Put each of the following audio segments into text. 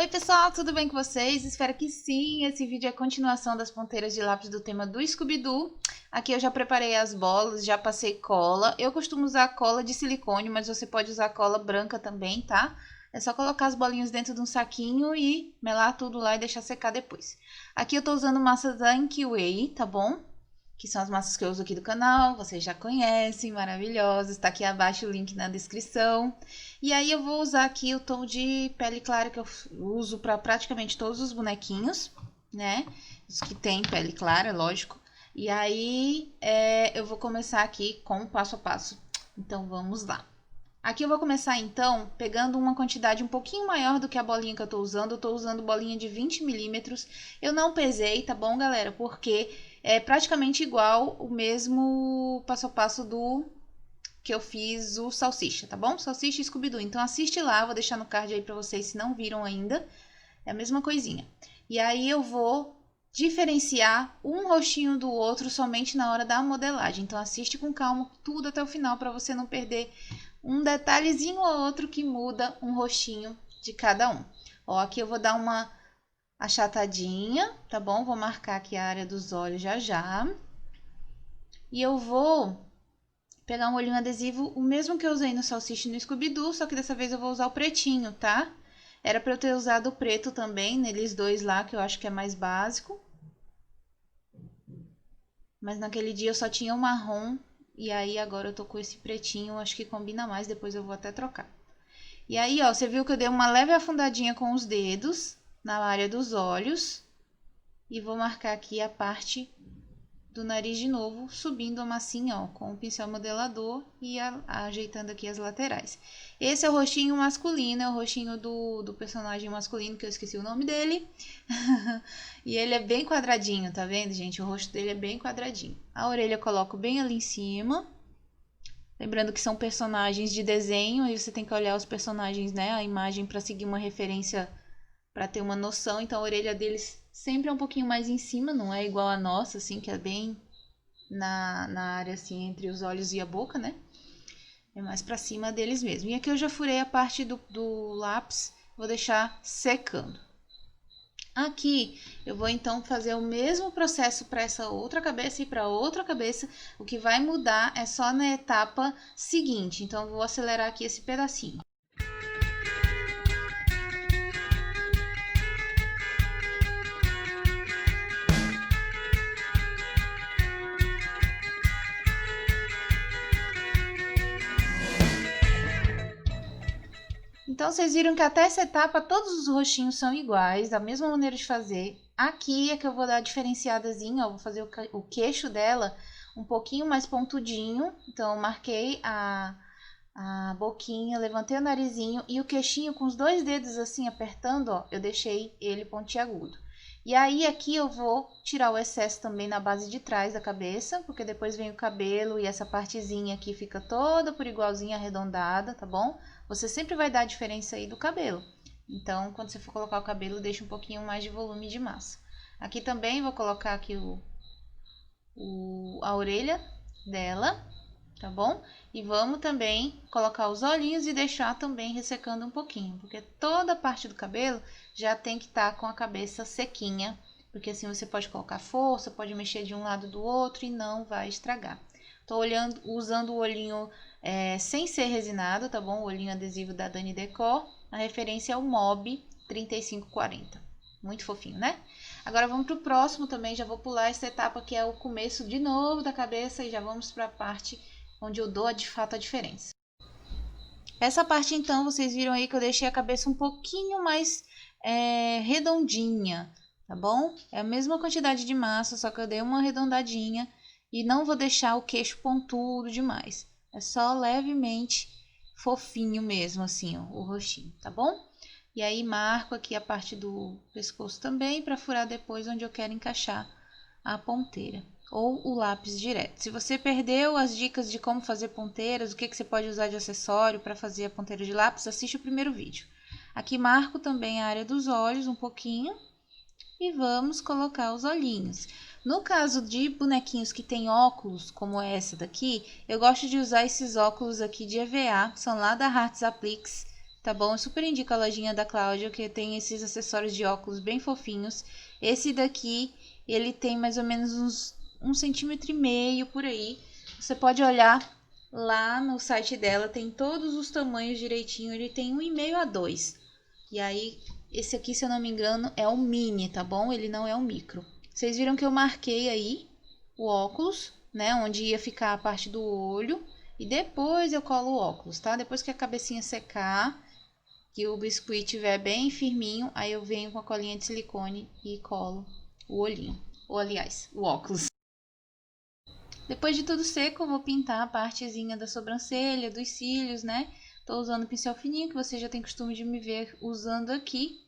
Oi pessoal, tudo bem com vocês? Espero que sim. Esse vídeo é a continuação das ponteiras de lápis do tema do Scooby-Doo. Aqui eu já preparei as bolas, já passei cola. Eu costumo usar cola de silicone, mas você pode usar cola branca também, tá? É só colocar as bolinhas dentro de um saquinho e melar tudo lá e deixar secar depois. Aqui eu tô usando massa da Inky Way, tá bom? Que são as massas que eu uso aqui do canal, vocês já conhecem, maravilhosas. Tá aqui abaixo o link na descrição. E aí eu vou usar aqui o tom de pele clara que eu uso para praticamente todos os bonequinhos, né? Os que tem pele clara, lógico. E aí eu vou começar aqui com o passo a passo. Então vamos lá. Aqui eu vou começar então pegando uma quantidade um pouquinho maior do que a bolinha que eu tô usando. Eu tô usando bolinha de 20 milímetros. Eu não pesei, tá bom, galera? Porque é praticamente igual o mesmo passo a passo do que eu fiz o Salsicha, tá bom? Salsicha e Scooby-Doo. Então assiste lá, vou deixar no card aí pra vocês se não viram ainda. É a mesma coisinha. E aí eu vou diferenciar um rostinho do outro somente na hora da modelagem. Então assiste com calma tudo até o final pra você não perder um detalhezinho ou outro que muda um rostinho de cada um. Ó, aqui eu vou dar uma achatadinha, tá bom? Vou marcar aqui a área dos olhos já já. E eu vou pegar um olhinho adesivo, o mesmo que eu usei no Salsicha e no Scooby-Doo, só que dessa vez eu vou usar o pretinho, tá? Era pra eu ter usado o preto também, neles dois lá, que eu acho que é mais básico. Mas naquele dia eu só tinha o marrom, e aí agora eu tô com esse pretinho, acho que combina mais, depois eu vou até trocar. E aí, ó, você viu que eu dei uma leve afundadinha com os dedos na área dos olhos. E vou marcar aqui a parte do nariz de novo, subindo a massinha, ó, com o pincel modelador e ajeitando aqui as laterais. Esse é o rostinho masculino, é o rostinho do personagem masculino, que eu esqueci o nome dele. E ele é bem quadradinho, tá vendo, gente? O rosto dele é bem quadradinho. A orelha eu coloco bem ali em cima. Lembrando que são personagens de desenho, e você tem que olhar os personagens, né, a imagem para seguir uma referência, para ter uma noção. Então a orelha deles sempre é um pouquinho mais em cima, não é igual a nossa, assim, que é bem na área, assim, entre os olhos e a boca, né? É mais pra cima deles mesmo. E aqui eu já furei a parte do lápis, vou deixar secando. Aqui eu vou então fazer o mesmo processo para essa outra cabeça e para outra cabeça. O que vai mudar é só na etapa seguinte. Então eu vou acelerar aqui esse pedacinho. Então, vocês viram que até essa etapa todos os rostinhos são iguais, a mesma maneira de fazer. Aqui é que eu vou dar a diferenciadazinha, ó, vou fazer o queixo dela um pouquinho mais pontudinho. Então, eu marquei a boquinha, levantei o narizinho e o queixinho com os dois dedos assim apertando, ó, eu deixei ele pontiagudo. E aí aqui eu vou tirar o excesso também na base de trás da cabeça, porque depois vem o cabelo e essa partezinha aqui fica toda por igualzinha arredondada, tá bom? Você sempre vai dar a diferença aí do cabelo. Então, quando você for colocar o cabelo, deixa um pouquinho mais de volume de massa. Aqui também vou colocar aqui a orelha dela, tá bom? E vamos também colocar os olhinhos e deixar também ressecando um pouquinho, porque toda a parte do cabelo já tem que estar com a cabeça sequinha, porque assim você pode colocar força, pode mexer de um lado do outro e não vai estragar. Tô usando o olhinho sem ser resinado, tá bom? O olhinho adesivo da Dani Decor. A referência é o Mob 3540. Muito fofinho, né? Agora vamos pro próximo também. Já vou pular essa etapa que é o começo de novo da cabeça e já vamos para a parte onde eu dou de fato a diferença. Essa parte então, vocês viram aí que eu deixei a cabeça um pouquinho mais redondinha, tá bom? É a mesma quantidade de massa, só que eu dei uma arredondadinha. E não vou deixar o queixo pontudo demais. É só levemente fofinho mesmo, assim, ó, o rostinho, tá bom? E aí marco aqui a parte do pescoço também, para furar depois onde eu quero encaixar a ponteira. Ou o lápis direto. Se você perdeu as dicas de como fazer ponteiras, o que você pode usar de acessório para fazer a ponteira de lápis, assiste o primeiro vídeo. Aqui marco também a área dos olhos um pouquinho. E vamos colocar os olhinhos. No caso de bonequinhos que tem óculos, como essa daqui, eu gosto de usar esses óculos aqui de EVA, são lá da Arts Appliques, tá bom? Eu super indico a lojinha da Cláudia, que tem esses acessórios de óculos bem fofinhos. Esse daqui, ele tem mais ou menos uns 1,5 cm por aí. Você pode olhar lá no site dela, tem todos os tamanhos direitinho. Ele tem 1,5 a 2. E aí, esse aqui, se eu não me engano, é o mini, tá bom? Ele não é o micro. Vocês viram que eu marquei aí o óculos, né? Onde ia ficar a parte do olho. E depois eu colo o óculos, tá? Depois que a cabecinha secar, que o biscuit estiver bem firminho, aí eu venho com a colinha de silicone e colo o olhinho. Ou, aliás, o óculos. Depois de tudo seco, eu vou pintar a partezinha da sobrancelha, dos cílios, né? Tô usando o pincel fininho, que você já tem costume de me ver usando aqui.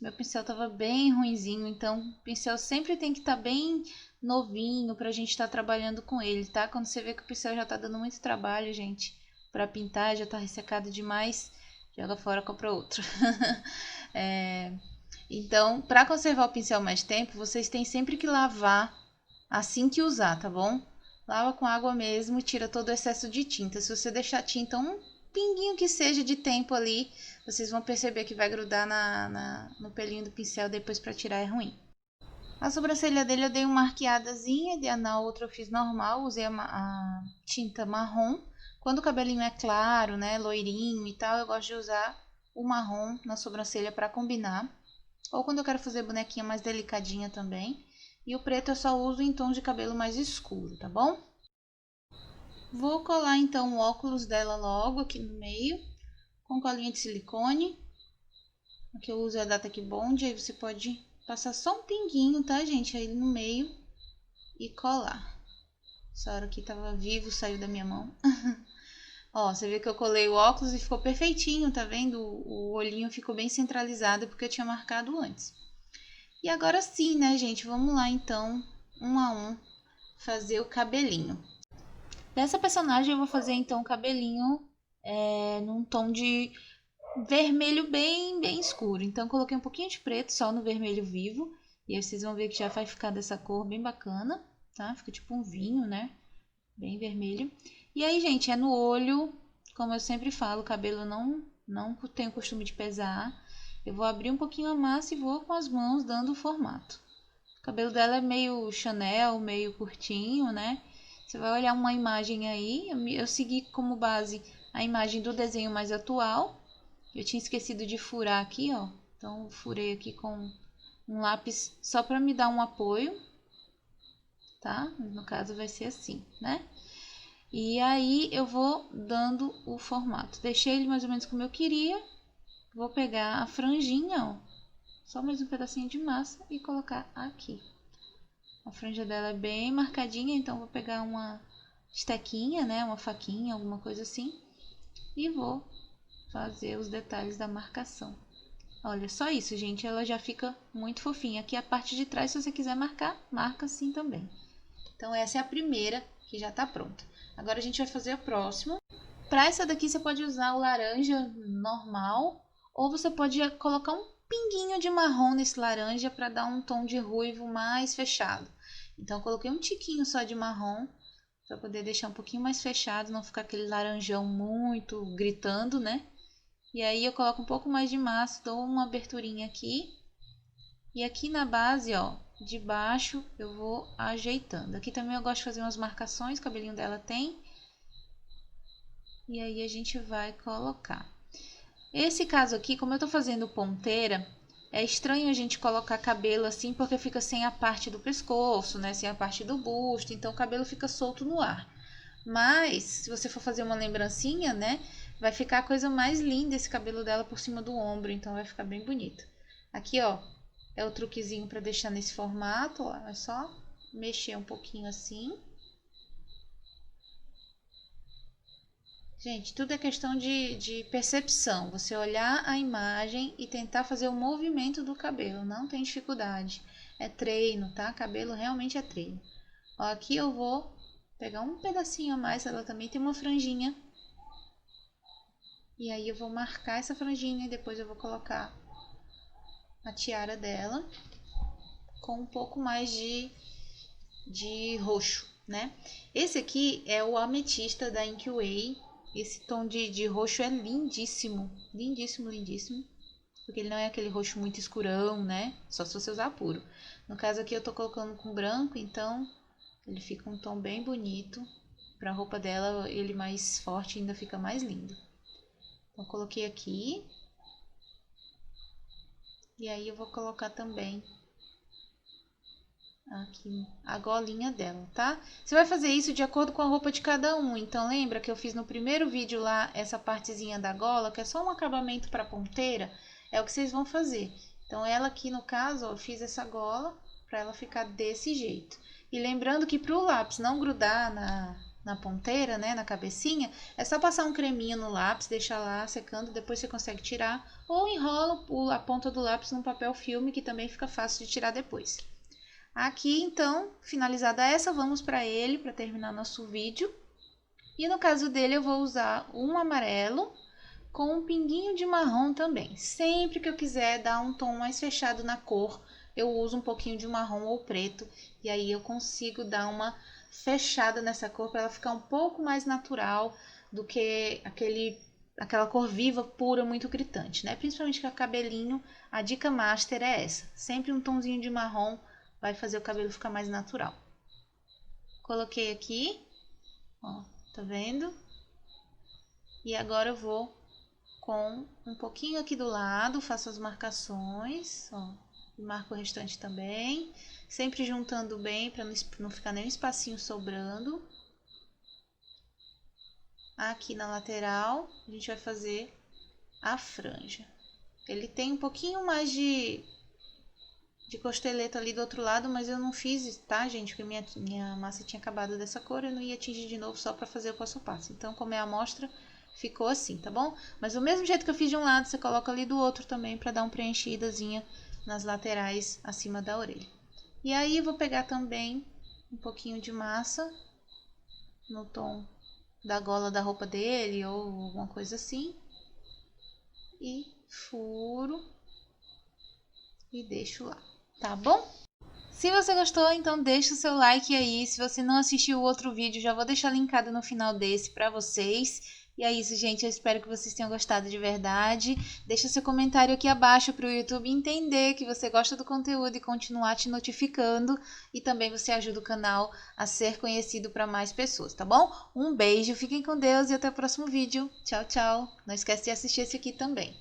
Meu pincel tava bem ruinzinho, então o pincel sempre tem que estar bem novinho pra gente estar trabalhando com ele, tá? Quando você vê que o pincel já tá dando muito trabalho, gente, pra pintar, já tá ressecado demais, joga fora, compra outro. Então, pra conservar o pincel mais tempo, vocês têm sempre que lavar assim que usar, tá bom? Lava com água mesmo, tira todo o excesso de tinta. Se você deixar tinta um pinguinho que seja de tempo ali, vocês vão perceber que vai grudar no pelinho do pincel, depois para tirar é ruim. A sobrancelha dele eu dei uma arqueadazinha, e na outra eu fiz normal, usei a tinta marrom. Quando o cabelinho é claro, né, loirinho e tal, eu gosto de usar o marrom na sobrancelha para combinar. Ou quando eu quero fazer bonequinha mais delicadinha também. E o preto eu só uso em tons de cabelo mais escuro, tá bom? Vou colar então o óculos dela logo aqui no meio, com colinha de silicone. Aqui eu uso a da Tech Bond, aí você pode passar só um pinguinho, tá, gente? Aí no meio e colar. Essa hora aqui tava vivo, saiu da minha mão. Ó, você vê que eu colei o óculos e ficou perfeitinho, tá vendo? O olhinho ficou bem centralizado porque eu tinha marcado antes. E agora sim, né, gente? Vamos lá então, um a um, fazer o cabelinho. Dessa personagem eu vou fazer então o cabelinho num tom de vermelho bem escuro. Então coloquei um pouquinho de preto só no vermelho vivo. E aí vocês vão ver que já vai ficar dessa cor bem bacana, tá? Fica tipo um vinho, né? Bem vermelho. E aí, gente, é no olho. Como eu sempre falo, o cabelo não tenho costume de pesar. Eu vou abrir um pouquinho a massa e vou com as mãos dando o formato. O cabelo dela é meio Chanel, meio curtinho, né? Você vai olhar uma imagem aí. Eu segui como base a imagem do desenho mais atual. Eu tinha esquecido de furar aqui, ó. Então, eu furei aqui com um lápis só para me dar um apoio, tá? No caso, vai ser assim, né? E aí, eu vou dando o formato. Deixei ele mais ou menos como eu queria. Vou pegar a franjinha, ó. Só mais um pedacinho de massa e colocar aqui. A franja dela é bem marcadinha, então vou pegar uma estequinha, né? Uma faquinha, alguma coisa assim. E vou fazer os detalhes da marcação. Olha, só isso, gente. Ela já fica muito fofinha. Aqui a parte de trás, se você quiser marcar, marca assim também. Então, essa é a primeira que já tá pronta. Agora, a gente vai fazer a próxima. Para essa daqui, você pode usar o laranja normal. Ou você pode colocar um pinguinho de marrom nesse laranja para dar um tom de ruivo mais fechado. Então, eu coloquei um tiquinho só de marrom para poder deixar um pouquinho mais fechado, não ficar aquele laranjão muito gritando, né? E aí eu coloco um pouco mais de massa, dou uma aberturinha aqui. E aqui na base, ó, de baixo, eu vou ajeitando. Aqui também eu gosto de fazer umas marcações, o cabelinho dela tem. E aí a gente vai colocar. Esse caso aqui, como eu tô fazendo ponteira, é estranho a gente colocar cabelo assim, porque fica sem a parte do pescoço, né? Sem a parte do busto, então o cabelo fica solto no ar. Mas, se você for fazer uma lembrancinha, né? Vai ficar a coisa mais linda esse cabelo dela por cima do ombro, então vai ficar bem bonito. Aqui, ó, é o truquezinho para deixar nesse formato, ó. É só mexer um pouquinho assim. Gente, tudo é questão de percepção. Você olhar a imagem e tentar fazer o movimento do cabelo. Não tem dificuldade. É treino, tá? Cabelo realmente é treino. Ó, aqui eu vou pegar um pedacinho a mais. Ela também tem uma franjinha. E aí eu vou marcar essa franjinha e depois eu vou colocar a tiara dela com um pouco mais de roxo, né? Esse aqui é o ametista da Inkway Esse tom de roxo é lindíssimo. Lindíssimo, lindíssimo. Porque ele não é aquele roxo muito escurão, né? Só se você usar puro. No caso aqui eu tô colocando com branco, então ele fica um tom bem bonito. Pra roupa dela, ele mais forte ainda fica mais lindo. Então coloquei aqui. E aí eu vou colocar também aqui a golinha dela, tá? Você vai fazer isso de acordo com a roupa de cada um. Então lembra que eu fiz no primeiro vídeo lá essa partezinha da gola, que é só um acabamento para ponteira, é o que vocês vão fazer. Então ela aqui no caso, ó, eu fiz essa gola para ela ficar desse jeito. E lembrando que para o lápis não grudar na ponteira, né, na cabecinha, é só passar um creminho no lápis, deixar lá secando, depois você consegue tirar, ou enrola a ponta do lápis num papel filme, que também fica fácil de tirar depois. Aqui, então, finalizada essa, vamos para ele, para terminar nosso vídeo. E no caso dele, eu vou usar um amarelo com um pinguinho de marrom também. Sempre que eu quiser dar um tom mais fechado na cor, eu uso um pouquinho de marrom ou preto. E aí eu consigo dar uma fechada nessa cor para ela ficar um pouco mais natural do que aquela cor viva, pura, muito gritante, né? Principalmente com o cabelinho, a dica master é essa. Sempre um tomzinho de marrom vai fazer o cabelo ficar mais natural. Coloquei aqui, ó, tá vendo? E agora eu vou com um pouquinho aqui do lado, faço as marcações, ó, e marco o restante também, sempre juntando bem para não ficar nenhum espacinho sobrando. Aqui na lateral, a gente vai fazer a franja. Ele tem um pouquinho mais de costeleta ali do outro lado, mas eu não fiz, tá, gente? Porque minha massa tinha acabado dessa cor, eu não ia tingir de novo só pra fazer o passo a passo. Então, como é a amostra, ficou assim, tá bom? Mas do mesmo jeito que eu fiz de um lado, você coloca ali do outro também pra dar uma preenchidazinha nas laterais acima da orelha. E aí, eu vou pegar também um pouquinho de massa no tom da gola da roupa dele ou alguma coisa assim. E furo e deixo lá, tá bom? Se você gostou, então deixa o seu like aí. Se você não assistiu o outro vídeo, já vou deixar linkado no final desse pra vocês. E é isso, gente. Eu espero que vocês tenham gostado de verdade. Deixa seu comentário aqui abaixo para o YouTube entender que você gosta do conteúdo e continuar te notificando. E também você ajuda o canal a ser conhecido para mais pessoas, tá bom? Um beijo, fiquem com Deus e até o próximo vídeo. Tchau, tchau. Não esquece de assistir esse aqui também.